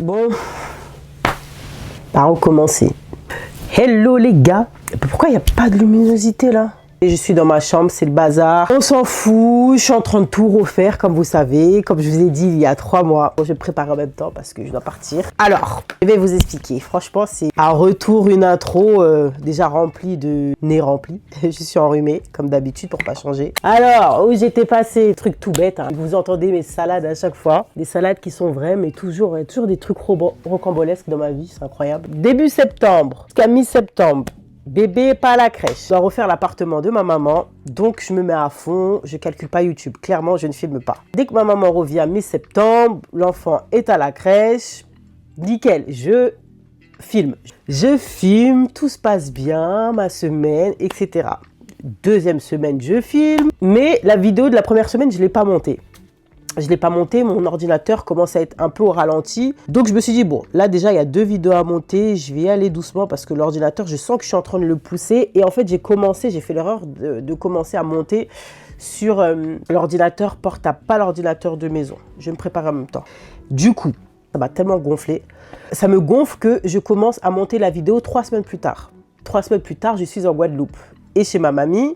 Bon, par où commencer? Hello les gars, pourquoi il n'y a pas de luminosité là? Et je suis dans ma chambre, c'est le bazar. On s'en fout, je suis en train de tout refaire comme vous savez. Comme je vous ai dit il y a 3 mois. Bon, je prépare en même temps parce que je dois partir. Alors, je vais vous expliquer. Franchement, c'est un retour, une intro déjà remplie de nez rempli. Je suis enrhumée comme d'habitude pour pas changer. Alors, où j'étais passée, truc tout bête. Hein. Vous entendez mes salades à chaque fois. Des salades qui sont vraies, mais toujours des trucs rocambolesques dans ma vie. C'est incroyable. Début septembre jusqu'à mi-septembre. Bébé pas à la crèche. Je dois refaire l'appartement de ma maman. Donc je me mets à fond. Je calcule pas YouTube. Clairement, je ne filme pas. Dès que ma maman revient mi-septembre, l'enfant est à la crèche. Nickel, je filme. Je filme, tout se passe bien, ma semaine, etc. Deuxième semaine, je filme. Mais la vidéo de la première semaine, je ne l'ai pas montée. Je ne l'ai pas monté, mon ordinateur commence à être un peu au ralenti. Donc je me suis dit, bon, là déjà il y a 2 vidéos à monter, je vais y aller doucement parce que l'ordinateur, je sens que je suis en train de le pousser. Et en fait, j'ai fait l'erreur de commencer à monter sur l'ordinateur portable, pas l'ordinateur de maison. Je me prépare en même temps. Du coup, ça m'a tellement gonflé. Ça me gonfle que je commence à monter la vidéo 3 semaines plus tard. 3 semaines plus tard, je suis en Guadeloupe. Et chez ma mamie,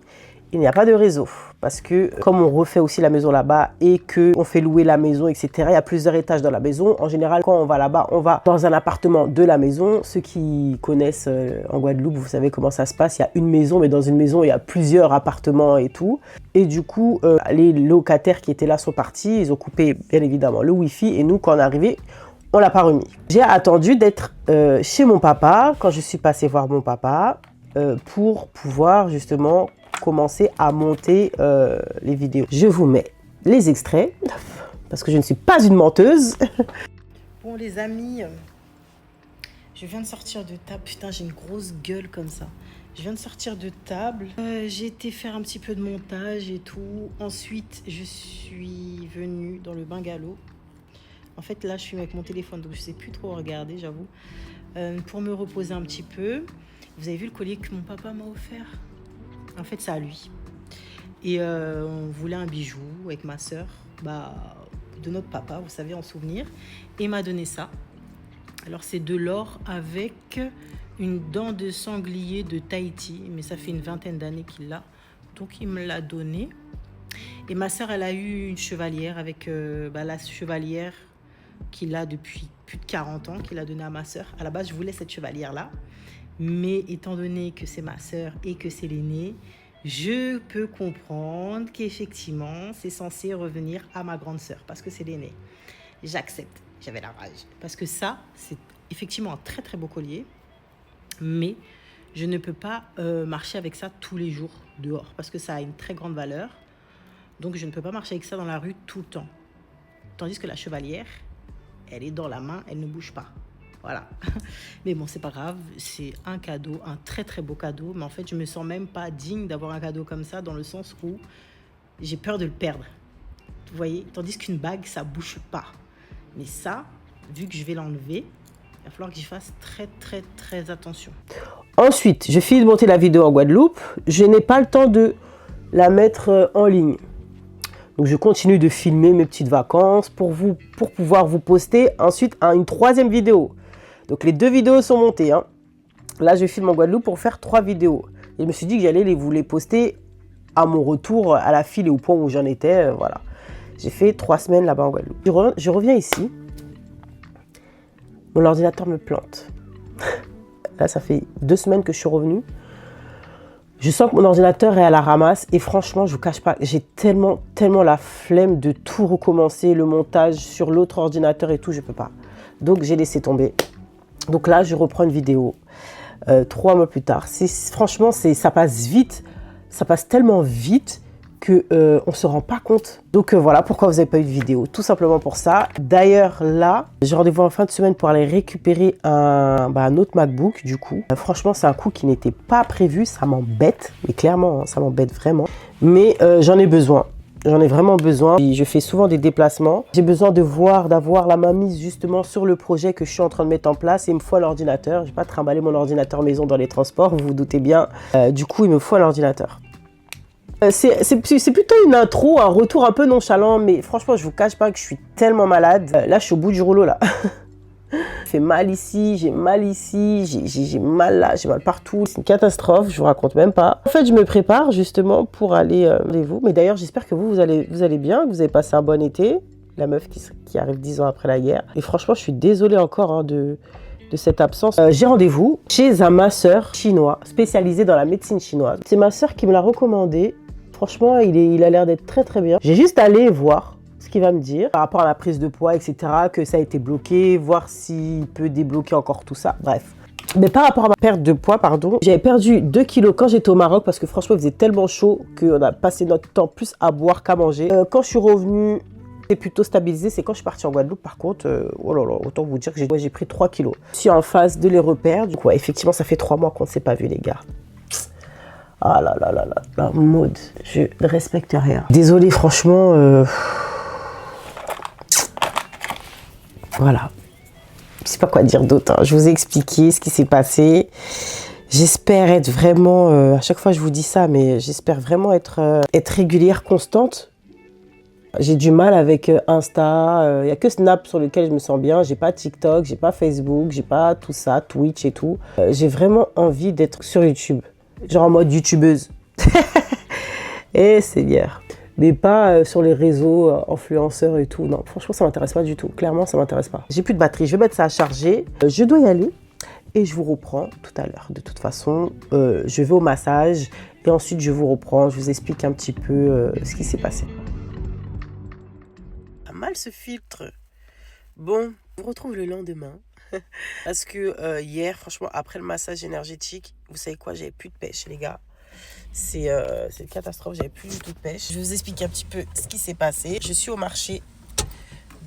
il n'y a pas de réseau parce que comme on refait aussi la maison là-bas et qu'on fait louer la maison, etc., il y a plusieurs étages dans la maison. En général, quand on va là-bas, on va dans un appartement de la maison. Ceux qui connaissent en Guadeloupe, vous savez comment ça se passe. Il y a une maison, mais dans une maison, il y a plusieurs appartements et tout. Et du coup, les locataires qui étaient là sont partis. Ils ont coupé, bien évidemment, le Wi-Fi. Et nous, quand on est arrivé, on l'a pas remis. J'ai attendu d'être chez mon papa, quand je suis passée voir mon papa, pour pouvoir justement commencer à monter les vidéos. Je vous mets les extraits parce que je ne suis pas une menteuse. Bon les amis, je viens de sortir de table. Putain, j'ai une grosse gueule comme ça. Je viens de sortir de table. J'ai été faire un petit peu de montage et tout. Ensuite, je suis venue dans le bungalow. En fait, là, je suis avec mon téléphone, donc je ne sais plus trop regarder, j'avoue. Pour me reposer un petit peu. Vous avez vu le collier que mon papa m'a offert? En fait, c'est à lui. Et on voulait un bijou avec ma sœur, de notre papa, vous savez, en souvenir. Et il m'a donné ça. Alors, c'est de l'or avec une dent de sanglier de Tahiti. Mais ça fait une 20aine d'années qu'il l'a. Donc, il me l'a donné. Et ma sœur, elle a eu une chevalière avec la chevalière qu'il a depuis plus de 40 ans, qu'il a donnée à ma sœur. À la base, je voulais cette chevalière-là. Mais étant donné que c'est ma sœur et que c'est l'aînée, je peux comprendre qu'effectivement, c'est censé revenir à ma grande sœur parce que c'est l'aînée. J'accepte, j'avais la rage. Parce que ça, c'est effectivement un très très beau collier, mais je ne peux pas marcher avec ça tous les jours dehors parce que ça a une très grande valeur. Donc je ne peux pas marcher avec ça dans la rue tout le temps. Tandis que la chevalière, elle est dans la main, elle ne bouge pas. Voilà. Mais bon, c'est pas grave. C'est un cadeau, un très très beau cadeau. Mais en fait, je me sens même pas digne d'avoir un cadeau comme ça dans le sens où j'ai peur de le perdre. Vous voyez? Tandis qu'une bague, ça bouge pas. Mais ça, vu que je vais l'enlever, il va falloir que j'y fasse très très très attention. Ensuite, je finis de monter la vidéo en Guadeloupe. Je n'ai pas le temps de la mettre en ligne. Donc, je continue de filmer mes petites vacances pour pouvoir vous poster ensuite une 3e vidéo. Donc, les 2 vidéos sont montées. Hein. Là, je filme en Guadeloupe pour faire 3 vidéos. Et je me suis dit que j'allais vous les poster à mon retour à la file et au point où j'en étais. Voilà. J'ai fait 3 semaines là-bas en Guadeloupe. Je reviens ici. Mon ordinateur me plante. Là, ça fait 2 semaines que je suis revenue. Je sens que mon ordinateur est à la ramasse et franchement, je vous cache pas, j'ai tellement la flemme de tout recommencer, le montage sur l'autre ordinateur et tout, je peux pas. Donc, j'ai laissé tomber. Donc là, je reprends une vidéo 3 mois plus tard. Franchement, ça passe vite, ça passe tellement vite qu'on ne se rend pas compte. Donc voilà pourquoi vous n'avez pas eu de vidéo, tout simplement pour ça. D'ailleurs là, j'ai rendez-vous en fin de semaine pour aller récupérer un autre MacBook du coup. Franchement, c'est un coup qui n'était pas prévu, ça m'embête, mais clairement, hein, ça m'embête vraiment. Mais j'en ai besoin. J'en ai vraiment besoin. Je fais souvent des déplacements. J'ai besoin d'avoir la main mise justement sur le projet que je suis en train de mettre en place. Et il me faut un ordinateur. Je ne vais pas trimballer mon ordinateur maison dans les transports, vous vous doutez bien. Du coup, il me faut un ordinateur. C'est plutôt une intro, un retour un peu nonchalant. Mais franchement, je ne vous cache pas que je suis tellement malade. Là, je suis au bout du rouleau là. fait mal ici, j'ai mal ici, j'ai mal là, j'ai mal partout. C'est une catastrophe, je vous raconte même pas. En fait, je me prépare justement pour aller rendez-vous. Mais d'ailleurs, j'espère que vous allez bien, que vous avez passé un bon été. La meuf qui arrive 10 ans après la guerre. Et franchement, je suis désolée encore de cette absence. J'ai rendez-vous chez un masseur chinois spécialisé dans la médecine chinoise. C'est ma sœur qui me l'a recommandé. Franchement, il a l'air d'être très très bien. J'ai juste allé voir ce qu'il va me dire par rapport à la prise de poids, etc. Que ça a été bloqué, voir s'il peut débloquer encore tout ça. Bref. Mais par rapport à ma perte de poids, j'avais perdu 2 kilos quand j'étais au Maroc parce que franchement, il faisait tellement chaud qu'on a passé notre temps plus à boire qu'à manger. Quand je suis revenue, c'est plutôt stabilisé. C'est quand je suis partie en Guadeloupe, par contre, oh là là, autant vous dire que j'ai pris 3 kilos. Je suis en phase de les repères. Du coup, ouais, effectivement, ça fait 3 mois qu'on ne s'est pas vu, les gars. Ah là là là là, la mode, je ne respecte rien. Désolée, franchement, voilà. Je sais pas quoi dire d'autre. Hein. Je vous ai expliqué ce qui s'est passé. J'espère être vraiment, à chaque fois je vous dis ça, mais j'espère vraiment être régulière, constante. J'ai du mal avec Insta, il n'y a que Snap sur lequel je me sens bien. J'ai pas TikTok, j'ai pas Facebook, j'ai pas tout ça, Twitch et tout. J'ai vraiment envie d'être sur YouTube, genre en mode youtubeuse. Et c'est bien. Mais pas sur les réseaux influenceurs et tout. Non, franchement, ça m'intéresse pas du tout. Clairement, ça m'intéresse pas. J'ai plus de batterie, je vais mettre ça à charger. Je dois y aller et je vous reprends tout à l'heure. De toute façon, je vais au massage et ensuite je vous reprends. Je vous explique un petit peu ce qui s'est passé. Pas mal ce filtre. Bon, je vous retrouve le lendemain. Parce que hier, franchement, après le massage énergétique, vous savez quoi, j'avais plus de pêche, les gars. C'est une catastrophe, j'avais plus du tout de pêche. Je vais vous expliquer un petit peu ce qui s'est passé. Je suis au marché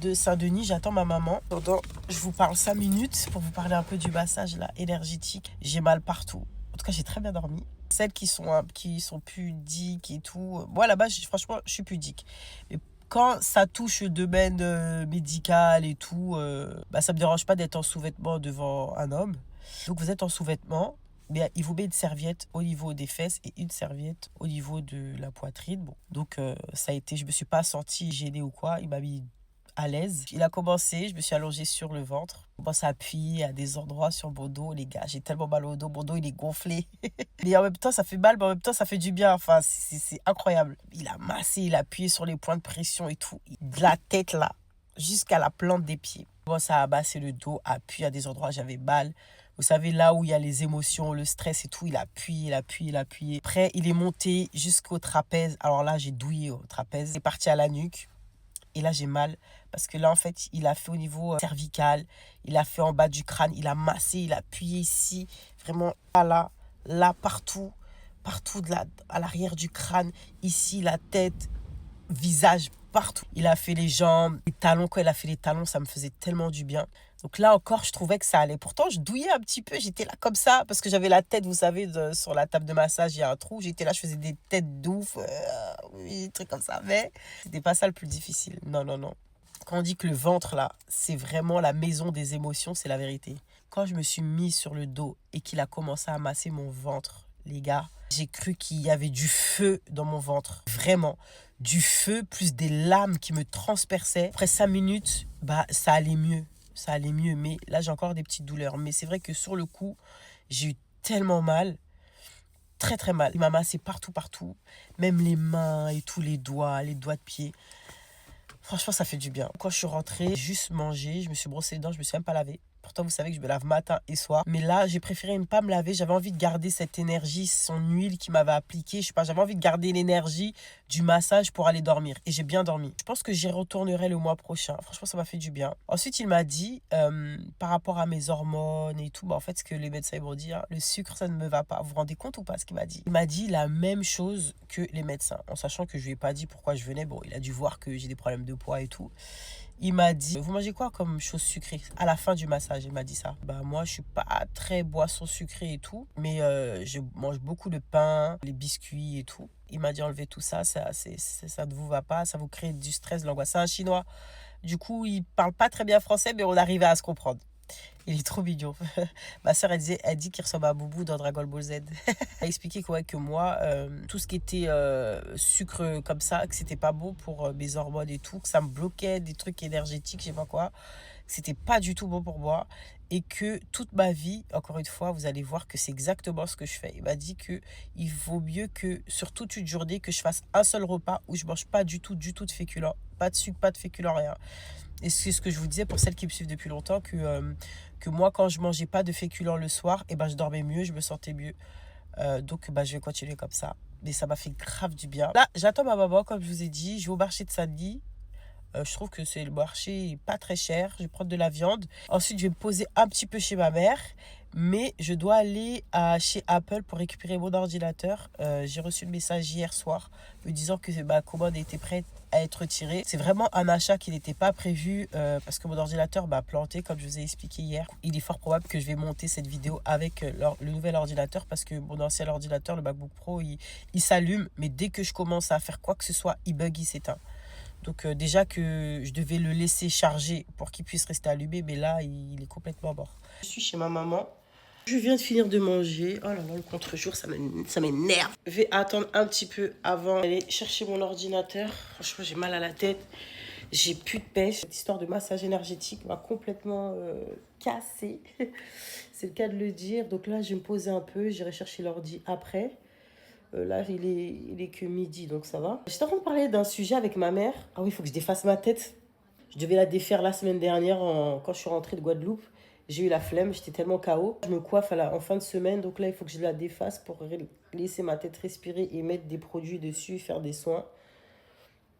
de Saint-Denis, j'attends ma maman. Pendant, je vous parle 5 minutes pour vous parler un peu du massage là, énergétique. J'ai mal partout. En tout cas, j'ai très bien dormi. Celles qui sont pudiques et tout. Moi, là-bas, franchement, je suis pudique. Mais quand ça touche le domaine médical et tout, ça me dérange pas d'être en sous-vêtements devant un homme. Donc, vous êtes en sous-vêtements. Mais il vous met une serviette au niveau des fesses et une serviette au niveau de la poitrine. Bon, donc ça a été, je me suis pas sentie gênée ou quoi. Il m'a mis à l'aise. Il a commencé, je me suis allongée sur le ventre. Il commence à appuyer à des endroits sur mon dos. Les gars, j'ai tellement mal au dos. Mon dos, il est gonflé. Mais en même temps, ça fait mal, mais en même temps, ça fait du bien. Enfin, c'est incroyable. Il a massé, il a appuyé sur les points de pression et tout. De la tête là, jusqu'à la plante des pieds. Il commence à masser le dos, appuyer à des endroits où j'avais mal. Vous savez, là où il y a les émotions, le stress et tout, il appuie, il appuie, il appuie. Après, il est monté jusqu'au trapèze. Alors là, j'ai douillé au trapèze. C'est parti à la nuque. Et là, j'ai mal. Parce que là, en fait, il a fait au niveau cervical. Il a fait en bas du crâne. Il a massé, il a appuyé ici. Vraiment, là, partout. Partout à l'arrière du crâne. Ici, la tête, visage, partout. Il a fait les jambes, les talons. Quand il a fait les talons, ça me faisait tellement du bien. Donc là encore, je trouvais que ça allait. Pourtant, je douillais un petit peu. J'étais là comme ça parce que j'avais la tête, vous savez, sur la table de massage, il y a un trou. J'étais là, je faisais des têtes d'ouf, oui, des trucs comme ça. Mais c'était pas ça le plus difficile. Non, non, non. Quand on dit que le ventre, là, c'est vraiment la maison des émotions, c'est la vérité. Quand je me suis mis sur le dos et qu'il a commencé à masser mon ventre, les gars, j'ai cru qu'il y avait du feu dans mon ventre. Vraiment. Du feu plus des lames qui me transperçaient. Après 5 minutes, ça allait mieux. Ça allait mieux, mais là j'ai encore des petites douleurs. Mais c'est vrai que sur le coup, j'ai eu tellement mal, très très mal. Il m'a massé partout, même les mains et tous les doigts de pied. Franchement, ça fait du bien. Quand je suis rentrée, j'ai juste mangé, je me suis brossé les dents, je me suis même pas lavée. Pourtant, vous savez que je me lave matin et soir. Mais là, j'ai préféré ne pas me laver. J'avais envie de garder cette énergie, son huile qui m'avait appliquée. Je sais pas, j'avais envie de garder l'énergie du massage pour aller dormir. Et j'ai bien dormi. Je pense que j'y retournerai le mois prochain. Franchement, ça m'a fait du bien. Ensuite, il m'a dit, par rapport à mes hormones et tout, en fait, ce que les médecins m'ont dit, le sucre, ça ne me va pas. Vous vous rendez compte ou pas ce qu'il m'a dit? Il m'a dit la même chose que les médecins. En sachant que je lui ai pas dit pourquoi je venais. Bon, il a dû voir que j'ai des problèmes de poids et tout. Il m'a dit, vous mangez quoi comme chose sucrée? À la fin du massage, il m'a dit ça. Moi, je suis pas très boisson sucrée et tout, mais je mange beaucoup de pain, les biscuits et tout. Il m'a dit, enlevez tout ça, ça ne vous va pas, ça vous crée du stress, de l'angoisse. C'est un Chinois. Du coup, il parle pas très bien français, mais on arrivait à se comprendre. Il est trop mignon. Ma soeur, elle dit qu'il ressemble à Boubou dans Dragon Ball Z. Elle a expliqué que moi, tout ce qui était sucre comme ça, que c'était pas bon pour mes hormones et tout, que ça me bloquait des trucs énergétiques, je sais pas quoi. c'était pas du tout bon pour moi et que toute ma vie, encore une fois, vous allez voir que c'est exactement ce que je fais. Il m'a dit que il vaut mieux que sur toute une journée que je fasse un seul repas où je mange pas du tout de féculents, pas de sucre, pas de féculents, rien. Et c'est ce que je vous disais pour celles qui me suivent depuis longtemps, que moi, quand je mangeais pas de féculents le soir, et ben, je dormais mieux, je me sentais mieux. Donc, je vais continuer comme ça. Mais ça m'a fait grave du bien. Là, j'attends ma maman, comme je vous ai dit. Je vais au marché de Saint-Denis. Je trouve que le marché est pas très cher. Je vais prendre de la viande. Ensuite, je vais me poser un petit peu chez ma mère. Mais je dois aller chez Apple pour récupérer mon ordinateur. J'ai reçu le message hier soir me disant que ma commande était prête à être retirée. C'est vraiment un achat qui n'était pas prévu parce que mon ordinateur m'a planté, comme je vous ai expliqué hier. Il est fort probable que je vais monter cette vidéo avec le nouvel ordinateur parce que mon ancien ordinateur, le MacBook Pro, il s'allume. Mais dès que je commence à faire quoi que ce soit, il bug, il s'éteint. Donc déjà que je devais le laisser charger pour qu'il puisse rester allumé, mais là, il est complètement mort. Je suis chez ma maman. Je viens de finir de manger. Oh là là, le contre-jour, ça m'énerve. Je vais attendre un petit peu avant d'aller chercher mon ordinateur. Franchement, j'ai mal à la tête. J'ai plus de pêche. Cette histoire de massage énergétique m'a complètement cassée. C'est le cas de le dire. Donc là, je vais me poser un peu. J'irai chercher l'ordi après. Là, il est que midi, donc ça va. J'étais en train de parler d'un sujet avec ma mère. Ah oui, il faut que je défasse ma tête. Je devais la défaire la semaine dernière quand je suis rentrée de Guadeloupe. J'ai eu la flemme, j'étais tellement KO. Je me coiffe en fin de semaine, donc là, il faut que je la défasse pour laisser ma tête respirer et mettre des produits dessus, faire des soins.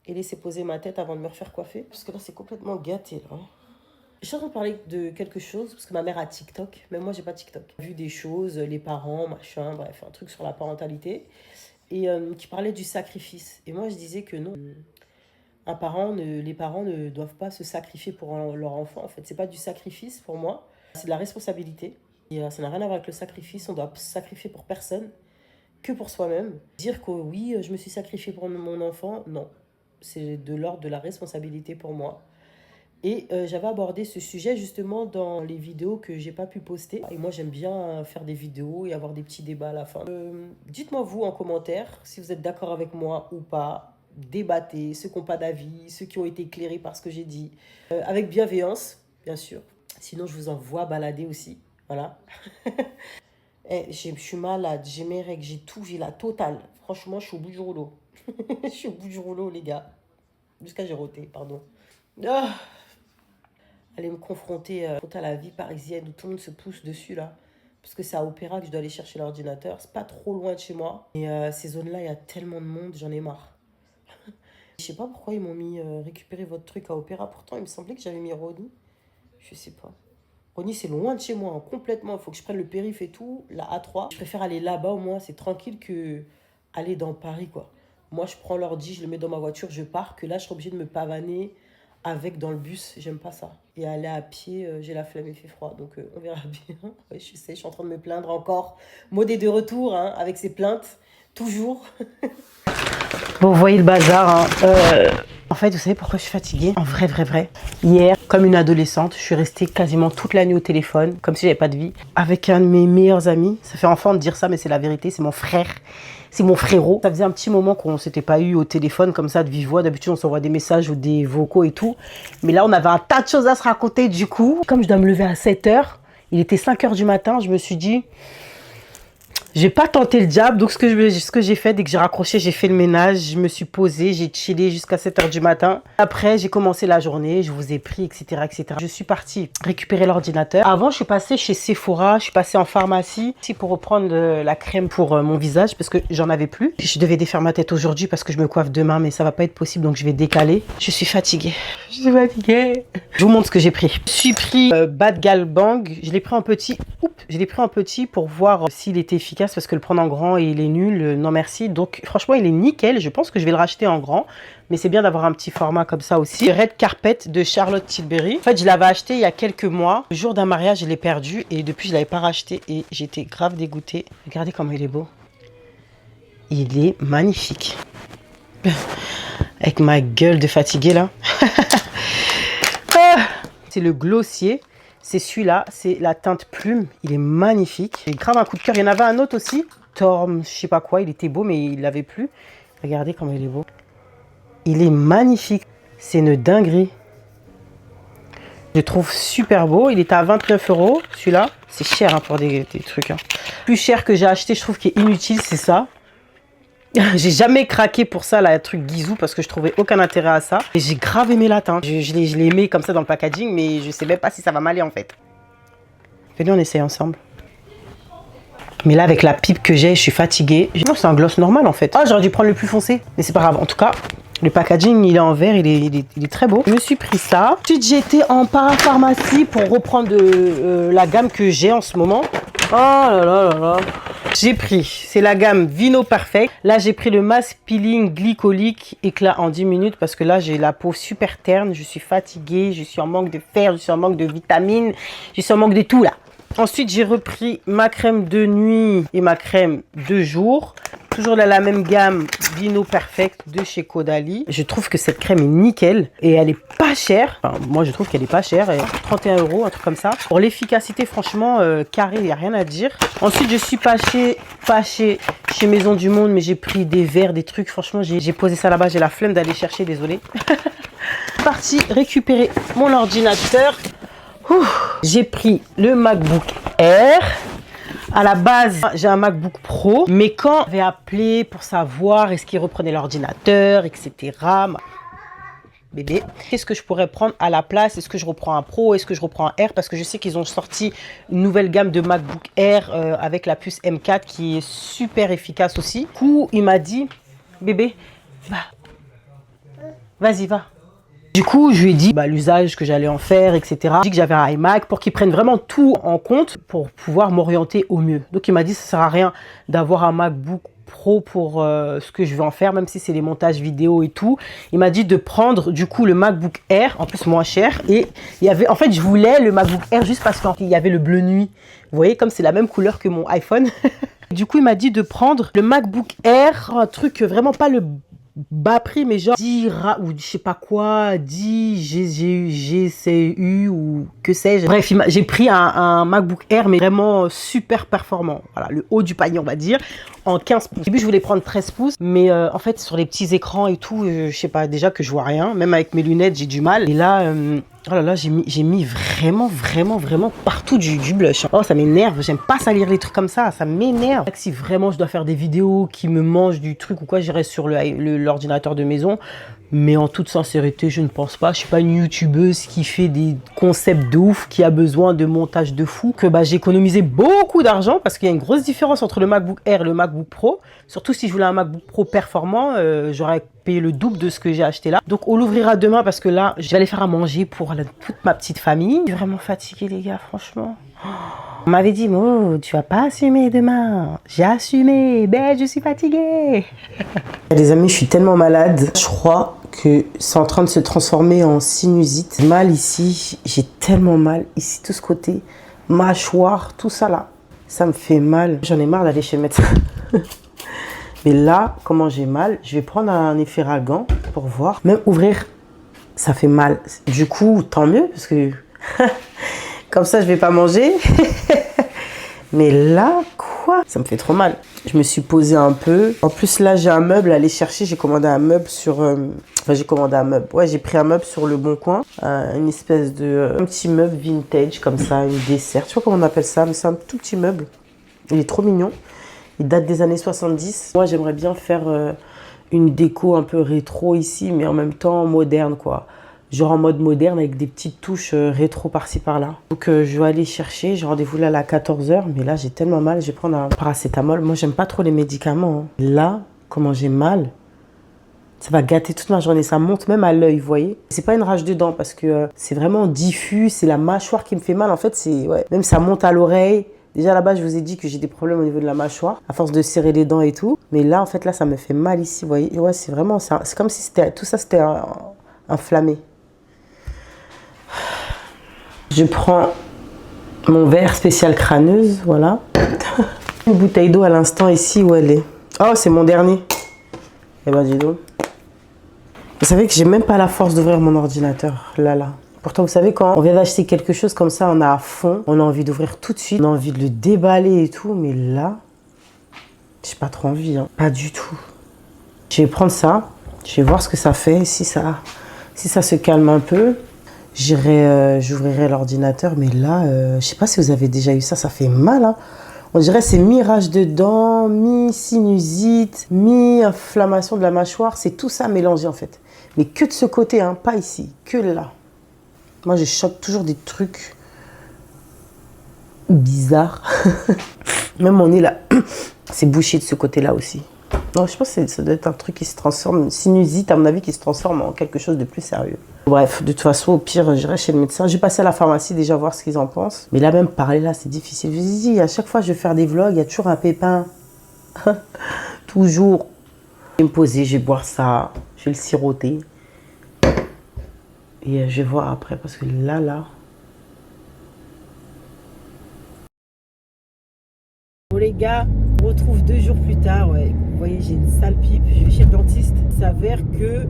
Et laisser poser ma tête avant de me refaire coiffer. Parce que là, c'est complètement gâté, là. Je suis en train de parler de quelque chose, parce que ma mère a TikTok, mais moi, j'ai pas TikTok. J'ai vu des choses, les parents, machin, bref, un truc sur la parentalité, et qui parlait du sacrifice. Et moi, je disais que non, les parents ne doivent pas se sacrifier pour leur enfant. En fait, c'est pas du sacrifice pour moi, c'est de la responsabilité. Et ça n'a rien à voir avec le sacrifice, on doit se sacrifier pour personne, que pour soi-même. Dire que oui, je me suis sacrifiée pour mon enfant, non. C'est de l'ordre de la responsabilité pour moi. Et j'avais abordé ce sujet justement dans les vidéos que j'ai pas pu poster. Et moi, j'aime bien faire des vidéos et avoir des petits débats à la fin. Dites-moi vous en commentaire si vous êtes d'accord avec moi ou pas. Débattez, ceux qui n'ont pas d'avis, ceux qui ont été éclairés par ce que j'ai dit. Avec bienveillance, bien sûr. Sinon, je vous envoie balader aussi. Voilà. Je suis malade, j'ai mes règles, j'ai tout, j'ai la totale. Franchement, je suis au bout du rouleau. Je suis au bout du rouleau, les gars. Jusqu'à j'ai roté, pardon. Ah, aller me confronter à la vie parisienne où tout le monde se pousse dessus, là. Parce que c'est à Opéra que je dois aller chercher l'ordinateur. C'est pas trop loin de chez moi. Et ces zones-là, il y a tellement de monde, j'en ai marre. Je sais pas pourquoi ils m'ont mis récupérer votre truc à Opéra. Pourtant, il me semblait que j'avais mis Rony. Je sais pas. Rony, c'est loin de chez moi, hein, complètement. Il faut que je prenne le périph' et tout, la A3. Je préfère aller là-bas, au moins, c'est tranquille que aller dans Paris, quoi. Moi, je prends l'ordi, je le mets dans ma voiture, je pars. Que là, je suis obligée de me pavaner avec dans le bus. J'aime pas ça. Et aller à pied, j'ai la flemme, il fait froid. Donc, on verra bien. Ouais, je suis en train de me plaindre encore. Maud est de retour, hein, avec ses plaintes. Toujours. Bon, vous voyez le bazar, hein. En fait, vous savez pourquoi je suis fatiguée? En vrai. Hier, comme une adolescente, je suis restée quasiment toute la nuit au téléphone, comme si j'avais pas de vie, avec un de mes meilleurs amis. Ça fait enfant de dire ça, mais c'est la vérité, c'est mon frère. C'est mon frérot. Ça faisait un petit moment qu'on ne s'était pas eu au téléphone comme ça de vive voix. D'habitude, on s'envoie des messages ou des vocaux et tout. Mais là, on avait un tas de choses à se raconter du coup. Comme je dois me lever à 7h, il était 5h du matin, je me suis dit... J'ai pas tenté le diable, donc ce que j'ai fait, dès que j'ai raccroché, j'ai fait le ménage, je me suis posée, j'ai chillé jusqu'à 7h du matin. Après, j'ai commencé la journée, je vous ai pris, etc., etc. Je suis partie récupérer l'ordinateur. Avant, je suis passée chez Sephora, je suis passée en pharmacie pour reprendre la crème pour mon visage parce que j'en avais plus. Je devais défaire ma tête aujourd'hui parce que je me coiffe demain, mais ça va pas être possible, donc je vais décaler. Je suis fatiguée. Je suis fatiguée. Je vous montre ce que j'ai pris. Je suis pris Bad Gal Bang, je l'ai pris en petit. Je l'ai pris en petit pour voir s'il était efficace parce que le prendre en grand il est nul, non merci. Donc franchement il est nickel, je pense que je vais le racheter en grand. Mais c'est bien d'avoir un petit format comme ça aussi. Red Carpet de Charlotte Tilbury. En fait je l'avais acheté il y a quelques mois. Le jour d'un mariage je l'ai perdu et depuis je ne l'avais pas racheté et j'étais grave dégoûtée. Regardez comment il est beau. Il est magnifique. Avec ma gueule de fatiguée là. C'est le glossier. C'est celui-là, c'est la teinte plume, il est magnifique. J'ai grave un coup de cœur. Il y en avait un autre aussi, Torm, je sais pas quoi, il était beau mais il l'avait plus. Regardez comment il est beau. Il est magnifique, c'est une dinguerie. Je le trouve super beau. Il est à 29 € celui-là. C'est cher hein, pour des trucs. Hein. Plus cher que j'ai acheté, je trouve qu'il est inutile, c'est ça. J'ai jamais craqué pour ça, là, un truc Guizou, parce que je trouvais aucun intérêt à ça. Et j'ai grave aimé la teinte. Je l'ai aimé comme ça dans le packaging, mais je sais même pas si ça va m'aller en fait. Venez, on essaye ensemble. Mais là, avec la pipe que j'ai, je suis fatiguée. Non, c'est un gloss normal en fait. Ah, j'aurais dû prendre le plus foncé. Mais c'est pas grave. En tout cas, le packaging, il est en verre, il est très beau. Je me suis pris ça. Ensuite, j'ai été en parapharmacie pour reprendre la gamme que j'ai en ce moment. Oh là là là là. J'ai pris, c'est la gamme Vino Perfect. Là, j'ai pris le mask peeling glycolique éclat en 10 minutes parce que là, j'ai la peau super terne. Je suis fatiguée, je suis en manque de fer, je suis en manque de vitamines, je suis en manque de tout là. Ensuite, j'ai repris ma crème de nuit et ma crème de jour. Toujours dans la même gamme Vino Perfect de chez Caudalie. Je trouve que cette crème est nickel et elle est pas chère. Enfin, moi, je trouve qu'elle est pas chère. 31 €, un truc comme ça. Pour l'efficacité, franchement, carré, il n'y a rien à dire. Ensuite, je suis pas chez Maison du Monde, mais j'ai pris des verres, des trucs. Franchement, j'ai posé ça là-bas. J'ai la flemme d'aller chercher, désolé. Parti récupérer mon ordinateur. J'ai pris le MacBook Air. À la base, j'ai un MacBook Pro, mais quand j'avais appelé pour savoir est-ce qu'il reprenait l'ordinateur, etc. Bébé, qu'est-ce que je pourrais prendre à la place? Est-ce que je reprends un Pro? Est-ce que je reprends un Air? Parce que je sais qu'ils ont sorti une nouvelle gamme de MacBook Air avec la puce M4 qui est super efficace aussi. Du coup, il m'a dit, bébé, vas-y, va. Du coup, je lui ai dit l'usage que j'allais en faire, etc. J'ai dit que j'avais un iMac pour qu'il prenne vraiment tout en compte pour pouvoir m'orienter au mieux. Donc, il m'a dit que ça ne sert à rien d'avoir un MacBook Pro pour ce que je vais en faire, même si c'est les montages vidéo et tout. Il m'a dit de prendre du coup le MacBook Air, en plus moins cher. Et il y avait, en fait, je voulais le MacBook Air juste parce qu'il y avait le bleu nuit. Vous voyez, comme c'est la même couleur que mon iPhone. Du coup, il m'a dit de prendre le MacBook Air, un truc vraiment pas le bas prix, mais genre 10 ou je sais pas quoi, 10 GCU ou que sais-je. Bref, j'ai pris un MacBook Air, mais vraiment super performant. Voilà, le haut du panier, on va dire, en 15 pouces. Au début, je voulais prendre 13 pouces, mais en fait, sur les petits écrans et tout, je sais pas, déjà que je vois rien. Même avec mes lunettes, j'ai du mal. Et là, oh là là, j'ai mis vraiment partout du blush. Oh, ça m'énerve. J'aime pas salir les trucs comme ça. Ça m'énerve. Si vraiment je dois faire des vidéos qui me mangent du truc ou quoi, j'irai sur l'ordinateur de maison. Mais en toute sincérité, je ne pense pas. Je suis pas une youtubeuse qui fait des concepts de ouf, qui a besoin de montage de fou. Que j'ai économisé beaucoup d'argent parce qu'il y a une grosse différence entre le MacBook Air et le MacBook Pro. Surtout si je voulais un MacBook Pro performant, j'aurais payé le double de ce que j'ai acheté là. Donc on l'ouvrira demain parce que là, je vais aller faire à manger pour toute ma petite famille. Je suis vraiment fatiguée les gars, franchement. On m'avait dit, Mo, tu vas pas assumer demain. J'ai assumé, ben je suis fatiguée. Les amis, je suis tellement malade. Je crois que c'est en train de se transformer en sinusite. Mal ici, j'ai tellement mal ici, tout ce côté, mâchoire, tout ça là. Ça me fait mal. J'en ai marre d'aller chez le médecin. Mais là, comment j'ai mal, je vais prendre un Efferalgan pour voir. Même ouvrir, ça fait mal. Du coup, tant mieux, parce que comme ça, je vais pas manger. Mais là, quoi? Ça me fait trop mal. Je me suis posée un peu. En plus, là, j'ai un meuble à aller chercher. J'ai commandé un meuble sur... Enfin, j'ai commandé un meuble. Ouais, j'ai pris un meuble sur Le Bon Coin. Une espèce de... un petit meuble vintage, comme ça, une dessert. Je sais pas comment on appelle ça, mais c'est un tout petit meuble. Il est trop mignon. Il date des années 70. Moi, j'aimerais bien faire une déco un peu rétro ici, mais en même temps moderne, quoi. Genre en mode moderne avec des petites touches rétro par-ci par-là. Donc je vais aller chercher, j'ai rendez-vous là à 14 h, mais là j'ai tellement mal, je vais prendre un paracétamol. Moi j'aime pas trop les médicaments. Hein. Là, comment j'ai mal, ça va gâter toute ma journée, ça monte même à l'œil, vous voyez. C'est pas une rage de dents parce que c'est vraiment diffus, c'est la mâchoire qui me fait mal. En fait, même ça monte à l'oreille. Déjà là-bas, je vous ai dit que j'ai des problèmes au niveau de la mâchoire, à force de serrer les dents et tout. Mais là, en fait, là, ça me fait mal ici, vous voyez. Ouais, c'est vraiment ça. C'est comme si tout ça, c'était inflammé. Je prends mon verre spécial crâneuse, voilà. Une bouteille d'eau à l'instant ici où elle est. Oh, c'est mon dernier. Eh ben, dis donc. Vous savez que j'ai même pas la force d'ouvrir mon ordinateur, là. Pourtant, vous savez, quand on vient d'acheter quelque chose comme ça, on a à fond, on a envie d'ouvrir tout de suite, on a envie de le déballer et tout, mais là, j'ai pas trop envie, hein. Pas du tout. Je vais prendre ça, je vais voir ce que ça fait, si ça se calme un peu. j'ouvrirai l'ordinateur. Mais là, je sais pas si vous avez déjà eu ça, ça fait mal. Hein. On dirait c'est mi-rage de dents, mi-sinusite, mi-inflammation de la mâchoire. C'est tout ça mélangé en fait. Mais que de ce côté, hein, pas ici, que là. Moi, je chope toujours des trucs bizarres. Même mon nez là, c'est bouché de ce côté-là aussi. Non, je pense que ça doit être un truc qui se transforme, une sinusite à mon avis, qui se transforme en quelque chose de plus sérieux. Bref, de toute façon, au pire, j'irai chez le médecin. Je vais passer à la pharmacie déjà voir ce qu'ils en pensent. Mais là même, parler là, c'est difficile. Je vous dis, à chaque fois que je vais faire des vlogs, il y a toujours un pépin. Toujours. Je vais me poser, je vais boire ça, je vais le siroter. Et je vais voir après, parce que là... Bon les gars, on retrouve 2 jours plus tard, ouais. Vous voyez, j'ai une sale pipe, je vais chez le dentiste. Il s'avère que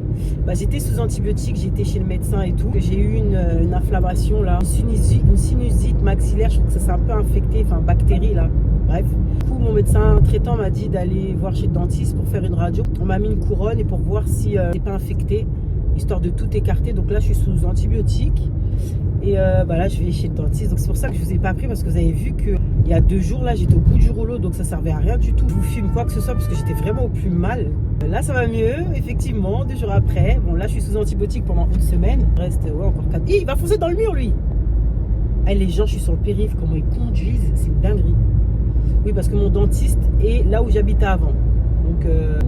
j'étais sous antibiotiques, j'étais chez le médecin et tout. J'ai eu une inflammation là, une sinusite maxillaire, je trouve que ça s'est un peu infecté, enfin bactérie là. Bref, du coup mon médecin traitant m'a dit d'aller voir chez le dentiste pour faire une radio. On m'a mis une couronne et pour voir si c'est pas infecté, histoire de tout écarter. Donc là je suis sous antibiotiques. Et là je vais chez le dentiste, donc c'est pour ça que je vous ai pas pris, parce que vous avez vu que il y a 2 jours là j'étais au bout du rouleau, donc ça servait à rien du tout. Je vous filme quoi que ce soit parce que j'étais vraiment au plus mal. Là ça va mieux, effectivement, 2 jours après. Bon là je suis sous antibiotiques pendant 1 semaine. Il reste encore 4. Il va foncer dans le mur lui. Les gens, je suis sur le périph', comment ils conduisent, c'est une dinguerie. Oui, parce que mon dentiste est là où j'habitais avant. Donc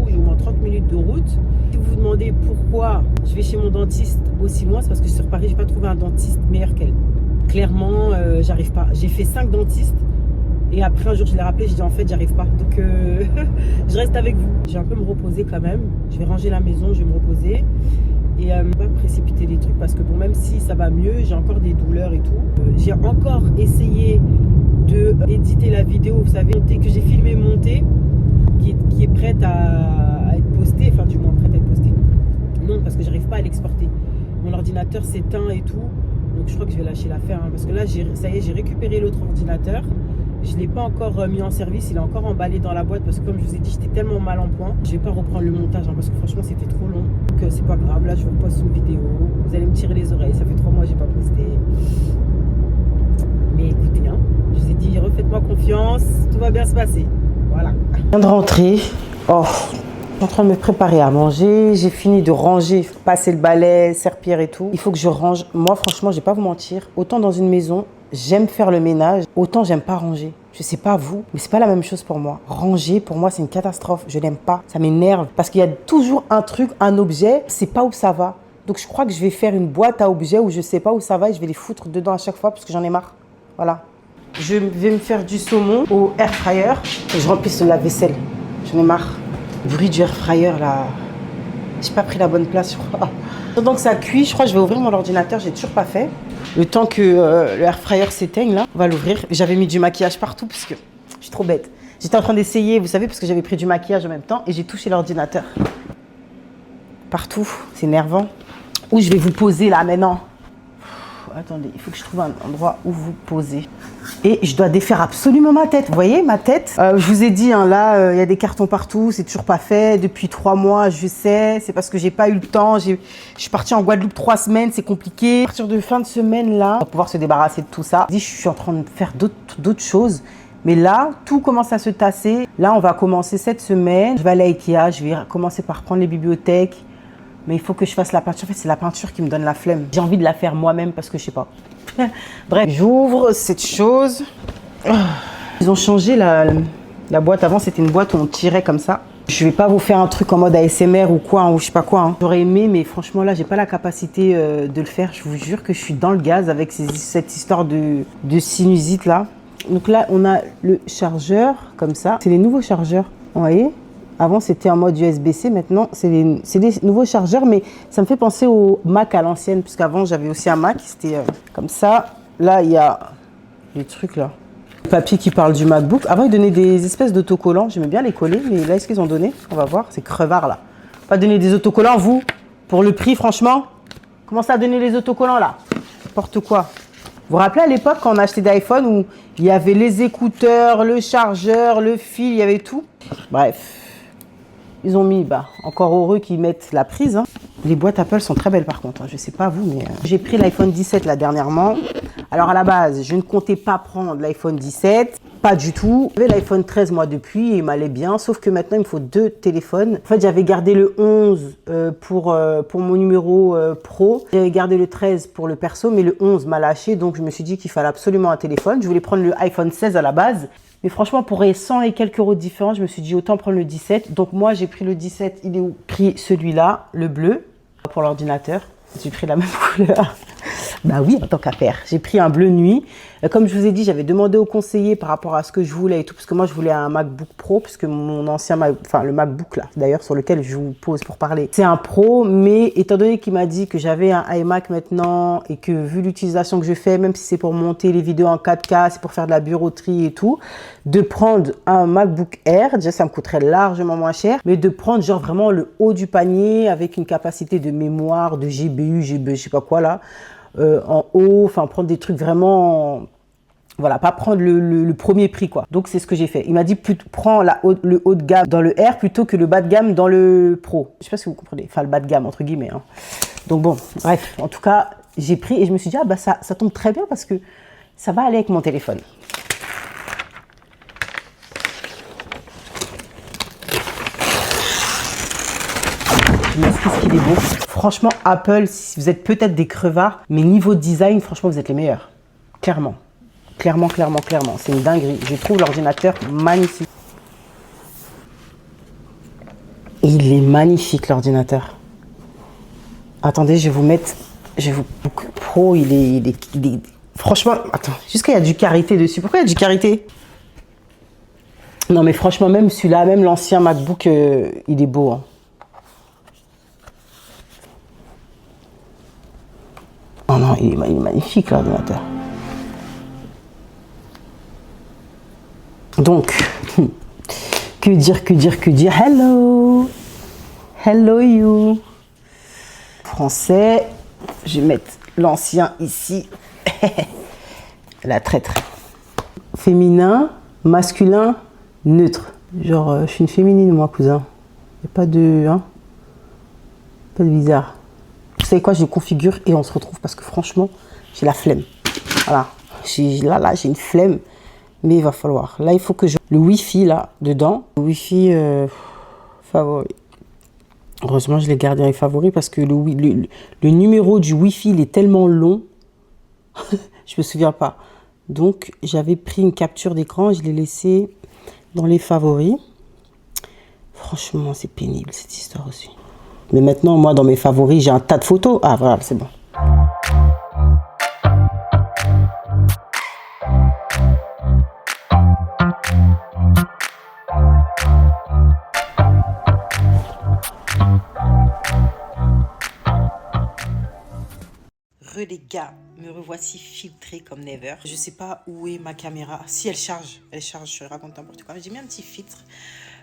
j'ai au moins 30 minutes de route. Si vous vous demandez pourquoi je vais chez mon dentiste aussi loin, c'est parce que sur Paris, j'ai pas trouvé un dentiste meilleur qu'elle. Clairement, j'arrive pas. J'ai fait 5 dentistes et après un jour je l'ai rappelé, j'ai dit en fait j'arrive pas. Donc je reste avec vous. Je vais un peu me reposer quand même. Je vais ranger la maison, je vais me reposer. Et pas précipiter les trucs parce que bon, même si ça va mieux, j'ai encore des douleurs et tout. J'ai encore essayé de éditer la vidéo, vous savez, que j'ai filmé monter, qui est prête à être postée, enfin du moins prête à être postée. Non, parce que j'arrive pas à l'exporter. Mon ordinateur s'éteint et tout, donc je crois que je vais lâcher l'affaire, hein, parce que là, ça y est, j'ai récupéré l'autre ordinateur. Je ne l'ai pas encore mis en service, il est encore emballé dans la boîte parce que comme je vous ai dit, j'étais tellement mal en point. Je ne vais pas reprendre le montage parce que franchement c'était trop long. Donc c'est pas grave, là je vous poste une vidéo, vous allez me tirer les oreilles, ça fait 3 mois que je n'ai pas posté. Mais écoutez, hein, je vous ai dit, refaites-moi confiance, tout va bien se passer. Voilà. Je viens de rentrer, je suis en train de me préparer à manger, j'ai fini de ranger, passer le balai, serpillère et tout. Il faut que je range. Moi franchement, je ne vais pas vous mentir, autant dans une maison, j'aime faire le ménage, autant j'aime pas ranger. Je sais pas vous, mais c'est pas la même chose pour moi. Ranger, pour moi, c'est une catastrophe. Je n'aime pas. Ça m'énerve parce qu'il y a toujours un truc, un objet, je sais pas où ça va. Donc je crois que je vais faire une boîte à objets où je sais pas où ça va et je vais les foutre dedans à chaque fois parce que j'en ai marre. Voilà. Je vais me faire du saumon au air fryer et je remplisse le lave-vaisselle. J'en ai marre. Le bruit du air fryer là, j'ai pas pris la bonne place, je crois. Pendant que ça cuit, je crois que je vais ouvrir mon ordinateur, j'ai toujours pas fait. Le temps que le air fryer s'éteigne là, on va l'ouvrir. J'avais mis du maquillage partout parce que je suis trop bête. J'étais en train d'essayer, vous savez, parce que j'avais pris du maquillage en même temps et j'ai touché l'ordinateur. Partout, c'est énervant. Où je vais vous poser là maintenant? Attendez, il faut que je trouve un endroit où vous poser. Et je dois défaire absolument ma tête. Vous voyez, ma tête. Je vous ai dit, hein, là, il y a des cartons partout. C'est toujours pas fait. Depuis 3 mois, je sais. C'est parce que j'ai pas eu le temps. Je suis partie en Guadeloupe 3 semaines. C'est compliqué. À partir de fin de semaine, là, on va pouvoir se débarrasser de tout ça. Je suis en train de faire d'autres choses. Mais là, tout commence à se tasser. Là, on va commencer cette semaine. Je vais aller à Ikea. Je vais commencer par prendre les bibliothèques. Mais il faut que je fasse la peinture. En fait, c'est la peinture qui me donne la flemme. J'ai envie de la faire moi-même parce que je sais pas. Bref, j'ouvre cette chose. Ils ont changé la boîte. Avant, c'était une boîte où on tirait comme ça. Je vais pas vous faire un truc en mode ASMR ou quoi, hein, ou je sais pas quoi. Hein. J'aurais aimé, mais franchement, là, j'ai pas la capacité de le faire. Je vous jure que je suis dans le gaz avec cette histoire de sinusite là. Donc là, on a le chargeur comme ça. C'est les nouveaux chargeurs. Vous voyez ? Avant, c'était en mode USB-C. Maintenant, c'est des nouveaux chargeurs. Mais ça me fait penser au Mac à l'ancienne. Puisqu'avant, j'avais aussi un Mac. C'était comme ça. Là, il y a les trucs là. Le papier qui parle du MacBook. Avant, ils donnaient des espèces d'autocollants. J'aimais bien les coller. Mais là, est-ce qu'ils ont donné? On va voir. C'est crevard là. Pas donner des autocollants, vous? Pour le prix, franchement. Comment ça, donner les autocollants là? N'importe quoi. Vous vous rappelez à l'époque, quand on a acheté des iPhones, où il y avait les écouteurs, le chargeur, le fil, il y avait tout. Bref. Ils ont mis, encore heureux qu'ils mettent la prise. Hein. Les boîtes Apple sont très belles par contre, je sais pas vous, mais j'ai pris l'iPhone 17 là dernièrement. Alors à la base, je ne comptais pas prendre l'iPhone 17, pas du tout. J'avais l'iPhone 13 moi depuis et il m'allait bien, sauf que maintenant il me faut 2 téléphones. En fait, j'avais gardé le 11 pour mon numéro pro, j'avais gardé le 13 pour le perso, mais le 11 m'a lâché, donc je me suis dit qu'il fallait absolument un téléphone. Je voulais prendre le iPhone 16 à la base. Mais franchement, pour 100 et quelques euros de différence, je me suis dit autant prendre le 17. Donc moi, j'ai pris le 17, il est où? Pris celui-là, le bleu, pour l'ordinateur. J'ai pris la même couleur. Bah oui, en tant qu'à faire. J'ai pris un bleu nuit. Comme je vous ai dit, j'avais demandé au conseiller par rapport à ce que je voulais et tout, parce que moi, je voulais un MacBook Pro, puisque mon ancien, enfin le MacBook là, d'ailleurs, sur lequel je vous pose pour parler, c'est un Pro, mais étant donné qu'il m'a dit que j'avais un iMac maintenant et que vu l'utilisation que je fais, même si c'est pour monter les vidéos en 4K, c'est pour faire de la bureauterie et tout, de prendre un MacBook Air, déjà ça me coûterait largement moins cher, mais de prendre genre vraiment le haut du panier avec une capacité de mémoire, de GBU, je sais pas quoi là, en haut, enfin prendre des trucs vraiment, voilà, pas prendre le premier prix quoi. Donc c'est ce que j'ai fait. Il m'a dit prends le haut de gamme dans le R plutôt que le bas de gamme dans le Pro. Je sais pas si vous comprenez, enfin le bas de gamme entre guillemets. Hein. Donc bon, bref, en tout cas j'ai pris et je me suis dit ah bah ça tombe très bien parce que ça va aller avec mon téléphone. Qu'est-ce qu'il est beau. Franchement, Apple, si vous êtes peut-être des crevards, mais niveau design, franchement, vous êtes les meilleurs. Clairement. Clairement. C'est une dinguerie. Je trouve l'ordinateur magnifique. Il est magnifique, l'ordinateur. Attendez, je vais vous mettre... Pro, il est... Franchement, attends, jusqu'à il y a du carité dessus. Pourquoi il y a du carité? Non, mais franchement, même celui-là, même l'ancien MacBook, il est beau, hein. Oh non, il est magnifique l'ordinateur. Donc, que dire. Hello you. Français, je vais mettre l'ancien ici. La traître. Féminin, masculin, neutre. Genre, je suis une féminine moi, cousin. Il n'y a pas de... Hein, pas de bizarre. Vous savez quoi, je le configure et on se retrouve parce que franchement, j'ai la flemme. Voilà, là, j'ai une flemme, mais il va falloir. Là, il faut que je... Le Wi-Fi, là, dedans. Le Wi-Fi favori. Heureusement, je l'ai gardé en favori parce que le numéro du Wi-Fi, il est tellement long. Je me souviens pas. Donc, j'avais pris une capture d'écran, je l'ai laissé dans les favoris. Franchement, c'est pénible, cette histoire aussi. Mais maintenant, moi, dans mes favoris, j'ai un tas de photos. Ah, voilà, c'est bon. Les gars, me revoici filtrée comme never. Je sais pas où est ma caméra. Si elle charge, je raconte n'importe quoi. J'ai mis un petit filtre.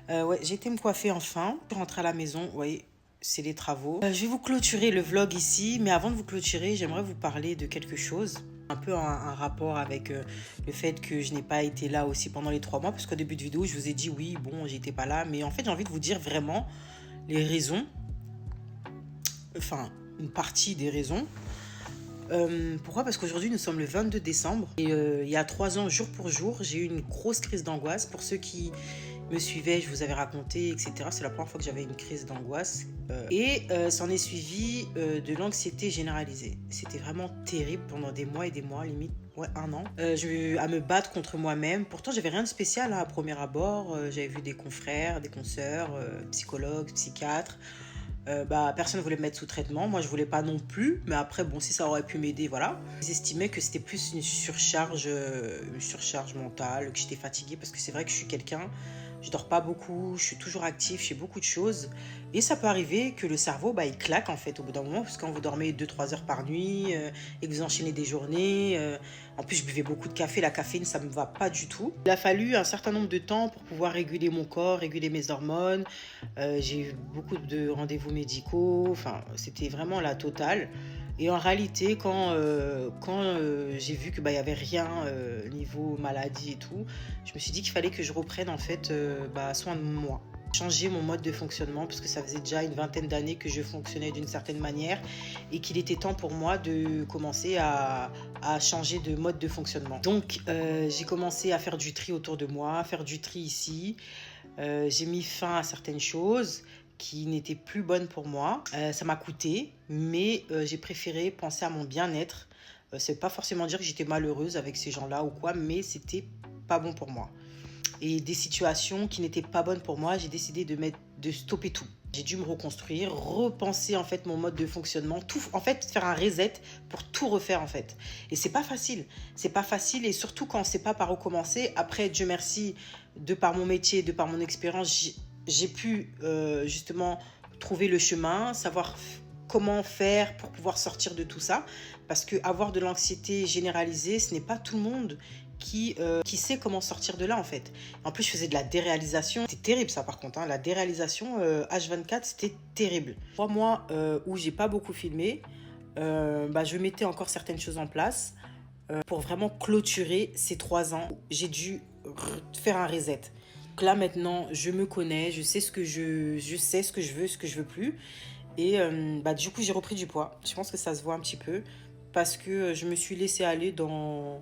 Ouais, j'ai été me coiffer enfin. Je suis rentrée à la maison, vous voyez. C'est les travaux. Je vais vous clôturer le vlog ici, mais avant de vous clôturer, j'aimerais vous parler de quelque chose. Un peu un rapport avec le fait que je n'ai pas été là aussi pendant les 3 mois, parce qu'au début de vidéo, je vous ai dit oui, bon, j'étais pas là, mais en fait, j'ai envie de vous dire vraiment les raisons, enfin, une partie des raisons. Pourquoi? Parce qu'aujourd'hui, nous sommes le 22 décembre et il y a 3 ans, jour pour jour, j'ai eu une grosse crise d'angoisse. Pour ceux qui me suivaient, je vous avais raconté, etc. C'est la première fois que j'avais une crise d'angoisse. S'en est suivi de l'anxiété généralisée. C'était vraiment terrible pendant des mois et des mois, limite ouais, 1 an. À me battre contre moi-même. Pourtant, j'avais rien de spécial hein, à premier abord. J'avais vu des confrères, des consoeurs, psychologues, psychiatres. Personne ne voulait me mettre sous traitement. Moi, je voulais pas non plus. Mais après, bon, si ça aurait pu m'aider, voilà. J'estimais que c'était plus une surcharge mentale, que j'étais fatiguée. Parce que c'est vrai que je suis quelqu'un, je dors pas beaucoup, je suis toujours active, je fais beaucoup de choses. Et ça peut arriver que le cerveau, il claque en fait au bout d'un moment. Parce que quand vous dormez 2-3 heures par nuit et que vous enchaînez des journées... En plus, je buvais beaucoup de café. La caféine, ça me va pas du tout. Il a fallu un certain nombre de temps pour pouvoir réguler mon corps, réguler mes hormones. J'ai eu beaucoup de rendez-vous médicaux. Enfin, c'était vraiment la totale. Et en réalité, quand j'ai vu que y avait rien niveau maladie et tout, je me suis dit qu'il fallait que je reprenne en fait soin de moi. changer mon mode de fonctionnement parce que ça faisait déjà une vingtaine d'années que je fonctionnais d'une certaine manière et qu'il était temps pour moi de commencer à changer de mode de fonctionnement. Donc j'ai commencé à faire du tri autour de moi, à faire du tri ici. J'ai mis fin à certaines choses qui n'étaient plus bonnes pour moi. Ça m'a coûté, mais j'ai préféré penser à mon bien-être. C'est pas forcément dire que j'étais malheureuse avec ces gens-là ou quoi, mais c'était pas bon pour moi. Et des situations qui n'étaient pas bonnes pour moi, j'ai décidé de stopper tout. J'ai dû me reconstruire, repenser en fait mon mode de fonctionnement, tout, en fait faire un reset pour tout refaire en fait. Et c'est pas facile et surtout quand on sait pas par où commencer. Après, Dieu merci, de par mon métier, de par mon expérience, j'ai pu justement trouver le chemin, savoir comment faire pour pouvoir sortir de tout ça. Parce que avoir de l'anxiété généralisée, ce n'est pas tout le monde qui sait comment sortir de là en fait. En plus, je faisais de la déréalisation. C'était terrible ça par contre, hein. La déréalisation H24, c'était terrible. 3 mois où j'ai pas beaucoup filmé, je mettais encore certaines choses en place pour vraiment clôturer ces 3 ans. J'ai dû faire un reset. Donc là maintenant, je me connais, je sais ce que je sais ce que je veux, ce que je veux plus. Et du coup, j'ai repris du poids. Je pense que ça se voit un petit peu parce que je me suis laissée aller dans...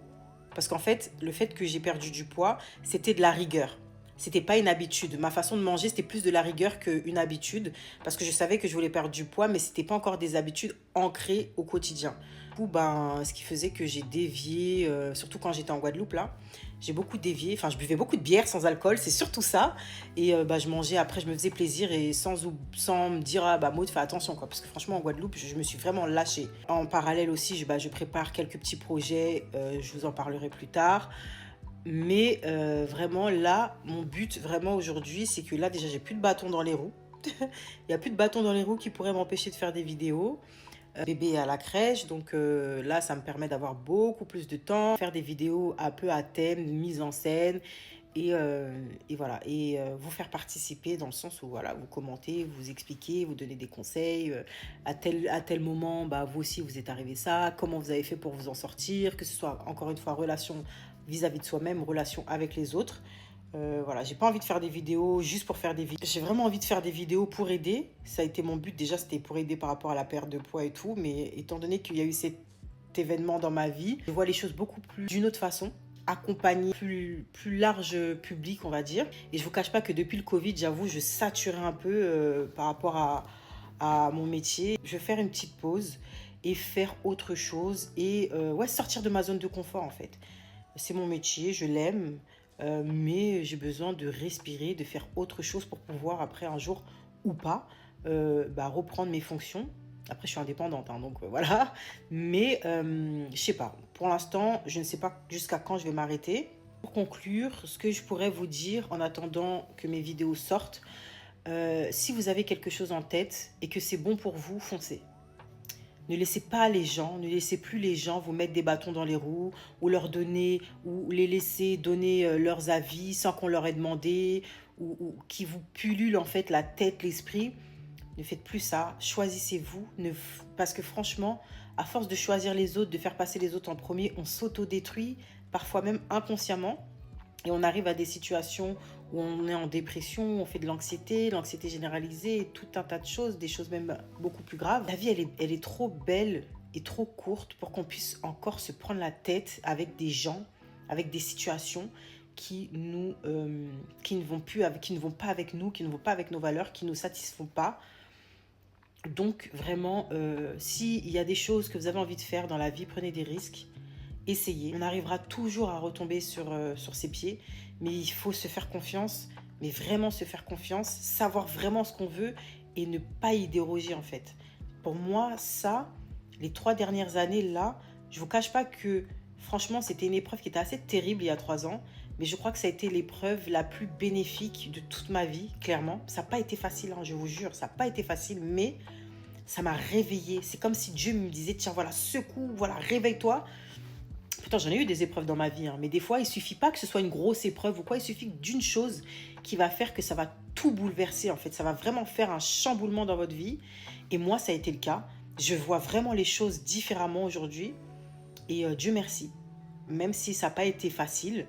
Parce qu'en fait, le fait que j'ai perdu du poids, c'était de la rigueur. C'était pas une habitude. Ma façon de manger, c'était plus de la rigueur qu'une habitude. Parce que je savais que je voulais perdre du poids, mais c'était pas encore des habitudes ancrées au quotidien. Du coup, ce qui faisait que j'ai dévié, surtout quand j'étais en Guadeloupe, là, j'ai beaucoup dévié. Enfin, je buvais beaucoup de bière sans alcool, c'est surtout ça. Et je mangeais, après, je me faisais plaisir et sans me dire, Maud, fais attention, quoi. Parce que franchement, en Guadeloupe, je me suis vraiment lâchée. En parallèle aussi, je prépare quelques petits projets, je vous en parlerai plus tard. Mais vraiment là, mon but vraiment aujourd'hui, c'est que là déjà j'ai plus de bâton dans les roues. Il n'y a plus de bâton dans les roues qui pourrait m'empêcher de faire des vidéos. Bébé est à la crèche, donc là ça me permet d'avoir beaucoup plus de temps, faire des vidéos un peu à thème, mise en scène et voilà, et vous faire participer dans le sens où voilà, vous commentez, vous expliquez, vous donnez des conseils, à tel moment, vous aussi vous êtes arrivé ça, comment vous avez fait pour vous en sortir, que ce soit encore une fois relation vis-à-vis de soi-même, relation avec les autres. Voilà, j'ai pas envie de faire des vidéos juste pour faire des vidéos. J'ai vraiment envie de faire des vidéos pour aider. Ça a été mon but déjà, c'était pour aider par rapport à la perte de poids et tout. Mais étant donné qu'il y a eu cet événement dans ma vie, je vois les choses beaucoup plus d'une autre façon, accompagner plus large public, on va dire. Et je vous cache pas que depuis le Covid, j'avoue, je saturais un peu par rapport à mon métier. Je vais faire une petite pause et faire autre chose et sortir de ma zone de confort en fait. C'est mon métier, je l'aime. Mais j'ai besoin de respirer, de faire autre chose pour pouvoir après un jour ou pas reprendre mes fonctions. Après je suis indépendante hein, donc voilà, mais je sais pas, pour l'instant je ne sais pas jusqu'à quand je vais m'arrêter. Pour conclure, ce que je pourrais vous dire en attendant que mes vidéos sortent, si vous avez quelque chose en tête et que c'est bon pour vous, foncez. Ne laissez pas les gens, ne laissez plus les gens vous mettre des bâtons dans les roues ou leur donner, ou les laisser donner leurs avis sans qu'on leur ait demandé ou qui vous pullulent en fait la tête, l'esprit. Ne faites plus ça, choisissez-vous, parce que franchement, à force de choisir les autres, de faire passer les autres en premier, on s'autodétruit, parfois même inconsciemment. Et on arrive à des situations où on est en dépression, on fait de l'anxiété généralisée, tout un tas de choses, des choses même beaucoup plus graves. La vie, elle est trop belle et trop courte pour qu'on puisse encore se prendre la tête avec des gens, avec des situations qui ne vont pas avec nous, qui ne vont pas avec nos valeurs, qui ne nous satisfont pas. Donc vraiment, s'il y a des choses que vous avez envie de faire dans la vie, prenez des risques. Essayez. On arrivera toujours à retomber sur ses pieds, mais il faut se faire confiance, mais vraiment se faire confiance, savoir vraiment ce qu'on veut et ne pas y déroger en fait. Pour moi, ça, les 3 dernières années là, je vous cache pas que franchement, c'était une épreuve qui était assez terrible il y a 3 ans, mais je crois que ça a été l'épreuve la plus bénéfique de toute ma vie, clairement. Ça n'a pas été facile, hein, je vous jure, ça n'a pas été facile, mais ça m'a réveillée. C'est comme si Dieu me disait, tiens, voilà, secoue, voilà, réveille-toi. Pourtant, j'en ai eu des épreuves dans ma vie, hein, mais des fois, il suffit pas que ce soit une grosse épreuve ou quoi, il suffit d'une chose qui va faire que ça va tout bouleverser, en fait. Ça va vraiment faire un chamboulement dans votre vie. Et moi, ça a été le cas. Je vois vraiment les choses différemment aujourd'hui. Et Dieu merci. Même si ça n'a pas été facile,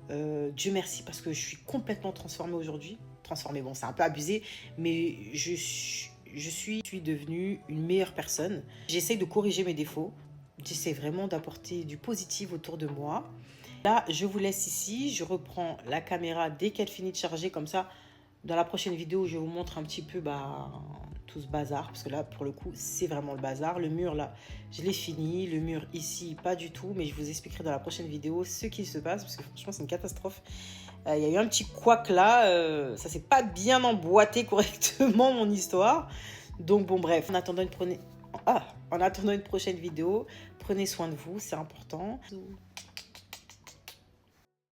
Dieu merci parce que je suis complètement transformée aujourd'hui. transformée. Bon, c'est un peu abusé, mais je suis devenue une meilleure personne. J'essaye de corriger mes défauts. J'essaie vraiment d'apporter du positif autour de moi. Là, je vous laisse ici. Je reprends la caméra dès qu'elle finit de charger. Comme ça, dans la prochaine vidéo, je vous montre un petit peu tout ce bazar. Parce que là, pour le coup, c'est vraiment le bazar. Le mur, là, je l'ai fini. Le mur ici, pas du tout. Mais je vous expliquerai dans la prochaine vidéo ce qui se passe. Parce que franchement, c'est une catastrophe. Il y a eu un petit couac là. Ça s'est pas bien emboîté correctement, mon histoire. Donc, bon, bref. En attendant une prochaine vidéo, prenez soin de vous. C'est important.